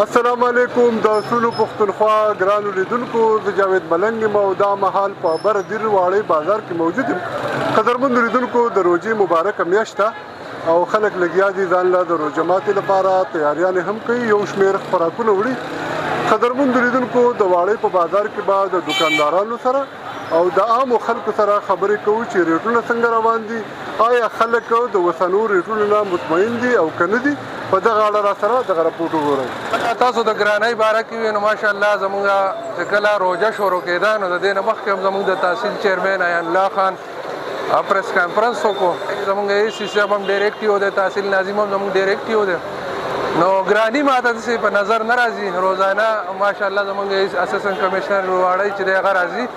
السلام علیکم د اصولو پښتونخوا ګرانو لیدونکو زه جاوید ملنګ یم او دا مهال په بر دیر واړی بازار کې موجود یم. قدرمنو لیدونکو د روژې مبارکه میاشت ده او خلک لګیا دي ځان له د روژه ماتې لپاره تیاریانې هم کوي، یو شمېر خوراکونه وړي. قدرمنو لیدونکو د واړی په بازار کې به د دکاندارانو سره او د عامو خلکو سره خبرې کوو چې ریټونه څنګه روان دي، آیا خلک د اوسنو ریټونو نه مطمئن دي او که نه دي. په دغه اړه را سره دغه راپورټ وګورئ. تاسو د ګرانۍ باره کې وي نو ماشاءالله زموږ چې کله روژه شروع کېده نو د دې نه مخکې هم زموږ د تحصیل چیرمین ایان الله خان پریس کانفرنس وکړو. زموږ ای سی صاحب هم ډېر اکټیو دی، تحصیل ناظم هم زموږ ډېر اکټیو دی. نو ګراني ماته داسې په نظر نه راځي. روزانه ماشاءالله زموږ اسسټنټ کمشنر واړی چې دی هغه راځي،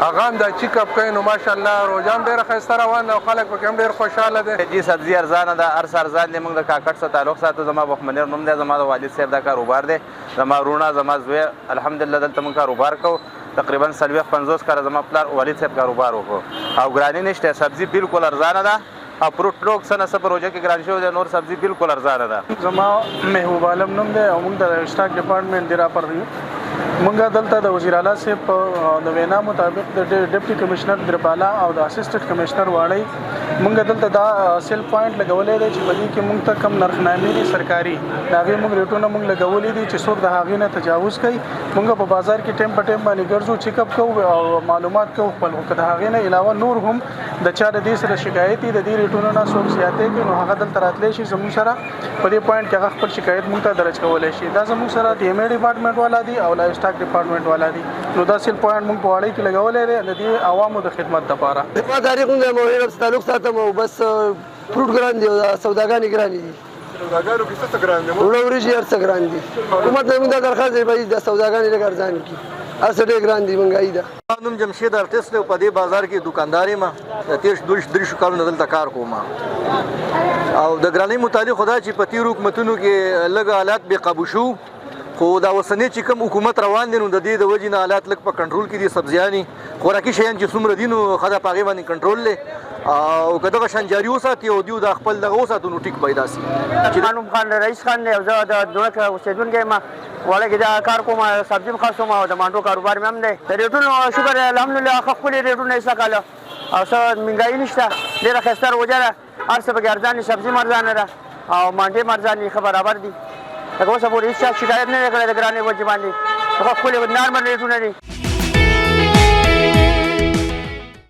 هغه هم دا چیک اپ کوي. نو ماشاءالله روژه هم ډېره ښایسته روان ده او خلک پکې هم ډېر خوشحاله دي. جی سبزي ارزانه ده، هر څه ارزان دي. موږ د کاکړ سره تعلق ساتو. زما بخمنیر نوم دی، زما د والد صاحب دا کاروبار دی. زما وروڼه زما زوی الحمدلله دلته موږ کاروبار کوو. تقریبا 40-50 کاله زما پلار والد صاحب کاروبار وکړو او ګراني نشته. سبزي بالکل ارزانه ده او فروټ لوک څه نه څه په روژه کې ګران شوی دی، نور سبزي بالکل ارزانه ده. زما محبوب عالم نوم دی او موږ د اسټاک ډپارټمنټ دی راپر یو. موږ دلته د وزیر اعلی صاحب د وینا مطابق د ډیپټي کمشنر دربالا او د اسسټنټ کمشنر واړی موږ دلته دا سیل پوینټ لګولې دی چې په دې کې موږ ته کم نرخنامې دي سرکاري د هغې موږ ریټونه موږ لګولې دي چې څوک د هغې نه تجاوز کوي. موږ په بازار کې ټایم په ټایم باندې ګرځو، چیک اپ کوو او معلومات کوو خپل. که د هغې نه علاوه نور هم د چا د دې سره شکایت وي، د دې ریټونو نه څوک زیاتې کوي، نو هغه دلته راتلی شي زموږ سره په دې پوینټ کې هغه خپل شکایت موږ ته درج کولی شي. دا زموږ سره د ایم ای ډپارټمنټ والا دي او لا اسټاک ډپارټمنټ والا دي. نو دا سیل پوینټ موږ په واړی کې لګولی دی د دې عوامو د خدمت دپاره. ما تاریخ موږ موهین سره تعلق ساتم او بس فروټ ګران دي او سوداګانې ګرانې دي. سوداګانو کې څه ګران دي؟ وړه وریجې هر څه ګران دي. حکومت نه موږ دا درخواست دی باید د سوداګانې لږ ارزان کړي، هر څه ډېر ګران دي، مهنګایي ده. ما نوم جمشید ارټسټ دی او په دې بازار کې دوکاندار یم. د تېر 2-3 کالونو دلته کار کوم او د ګرانۍ متعلق خو دا چې په تېرو حکومتونو کې لږ حالات بې قابو شو، خو دا اوسنی چې کوم حکومت روان دی نو د دې د وجې نه حالات لږ په کنټرول کې دي. سبزیانې خوراکي شیان چې څومره دي نو ښه ده په هغې باندې کنټرول دی او که دغه شان جاري وساتي او دوی دا خپل دغه وساتو نو ټیک پیدا سي. معلوم خان رئیس خان دی او زه د دوړک اوسېدونکی یم. واړه کې دا کار کوم، سبزي م خرڅوم او د مانډو کاروبار مې هم دی. د ریټونو شکر الحمدلله ښه ښکلي ریټونه یې سږ کاله او څه مهنګایي نشته، ډېره ښایسته روژه ده، هر څه پکې ارزان دي، سبزي م ارزانه ده او مانډې م ارزان دي، ښه برابر دي. لکه اوسه پورې هېڅ چا شکایت نه دی کړی د ګرانۍ وجې باندې، ښه ښکلي نارمل ریټونه دي.